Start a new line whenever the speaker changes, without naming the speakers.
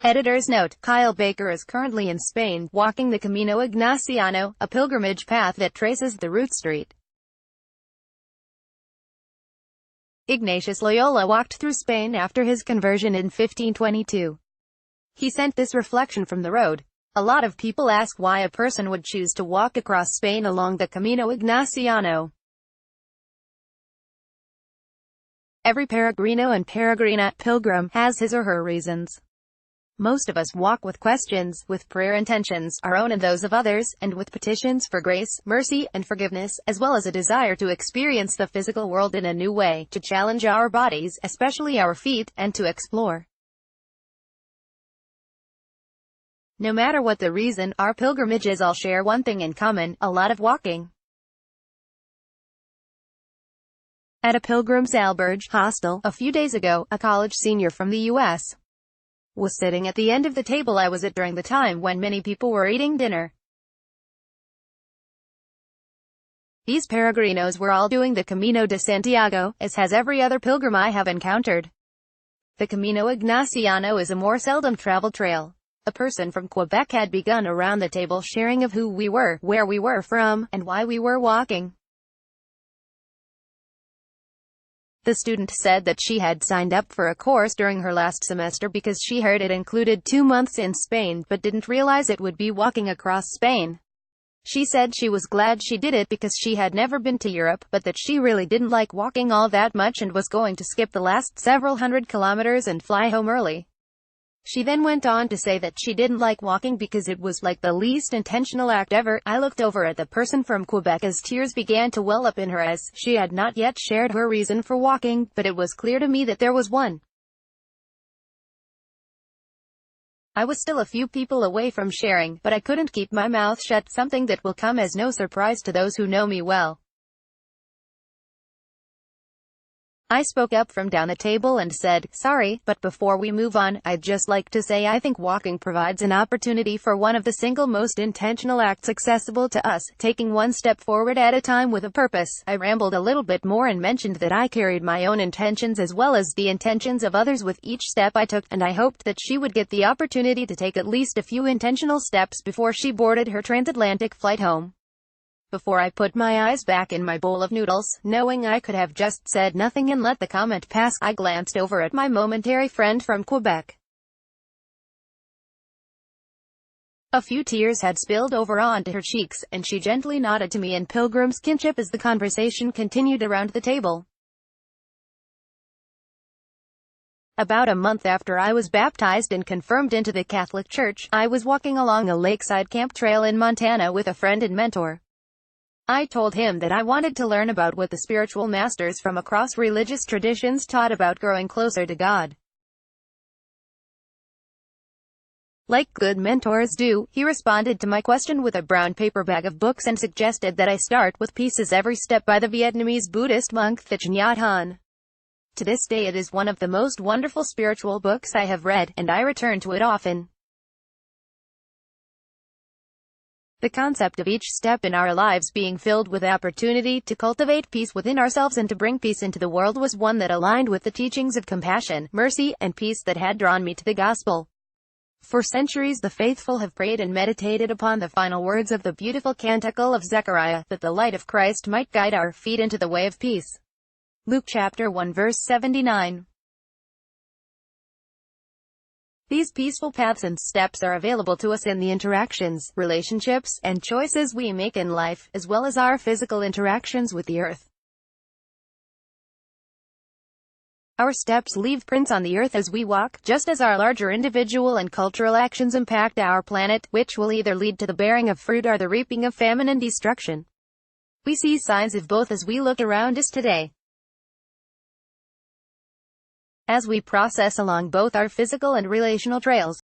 Editor's note: Kyle Baker is currently in Spain, walking the Camino Ignaciano, a pilgrimage path that traces the route street. Ignatius Loyola walked through Spain after his conversion in 1522. He sent this reflection from the road. A lot of people ask why a person would choose to walk across Spain along the Camino Ignaciano. Every peregrino and peregrina, pilgrim, has his or her reasons. Most of us walk with questions, with prayer intentions, our own and those of others, and with petitions for grace, mercy, and forgiveness, as well as a desire to experience the physical world in a new way, to challenge our bodies, especially our feet, and to explore. No matter what the reason, our pilgrimages all share one thing in common: a lot of walking. At a pilgrim's albergue hostel, a few days ago, a college senior from the U.S. was sitting at the end of the table I was at during the time when many people were eating dinner. These peregrinos were all doing the Camino de Santiago, as has every other pilgrim I have encountered. The Camino Ignaciano is a more seldom traveled trail. A person from Quebec had begun around the table sharing of who we were, where we were from, and why we were walking. The student said that she had signed up for a course during her last semester because she heard it included 2 months in Spain, but didn't realize it would be walking across Spain. She said she was glad she did it because she had never been to Europe, but that she really didn't like walking all that much and was going to skip the last several hundred kilometers and fly home early. She then went on to say that she didn't like walking because it was like the least intentional act ever. I looked over at the person from Quebec as tears began to well up in her eyes. She had not yet shared her reason for walking, but it was clear to me that there was one. I was still a few people away from sharing, but I couldn't keep my mouth shut, something that will come as no surprise to those who know me well. I spoke up from down the table and said, "Sorry, but before we move on, I'd just like to say I think walking provides an opportunity for one of the single most intentional acts accessible to us, taking one step forward at a time with a purpose." I rambled a little bit more and mentioned that I carried my own intentions as well as the intentions of others with each step I took, and I hoped that she would get the opportunity to take at least a few intentional steps before she boarded her transatlantic flight home. Before I put my eyes back in my bowl of noodles, knowing I could have just said nothing and let the comment pass, I glanced over at my momentary friend from Quebec. A few tears had spilled over onto her cheeks, and she gently nodded to me in pilgrim's kinship as the conversation continued around the table. About a month after I was baptized and confirmed into the Catholic Church, I was walking along a lakeside camp trail in Montana with a friend and mentor. I told him that I wanted to learn about what the spiritual masters from across religious traditions taught about growing closer to God. Like good mentors do, he responded to my question with a brown paper bag of books and suggested that I start with Pieces Every Step by the Vietnamese Buddhist monk Thich Nhat Hanh. To this day it is one of the most wonderful spiritual books I have read, and I return to it often. The concept of each step in our lives being filled with opportunity to cultivate peace within ourselves and to bring peace into the world was one that aligned with the teachings of compassion, mercy, and peace that had drawn me to the gospel. For centuries the faithful have prayed and meditated upon the final words of the beautiful canticle of Zechariah, that the light of Christ might guide our feet into the way of peace. Luke chapter 1 verse 79. These peaceful paths and steps are available to us in the interactions, relationships, and choices we make in life, as well as our physical interactions with the earth. Our steps leave prints on the earth as we walk, just as our larger individual and cultural actions impact our planet, which will either lead to the bearing of fruit or the reaping of famine and destruction. We see signs of both as we look around us today. As we process along both our physical and relational trails,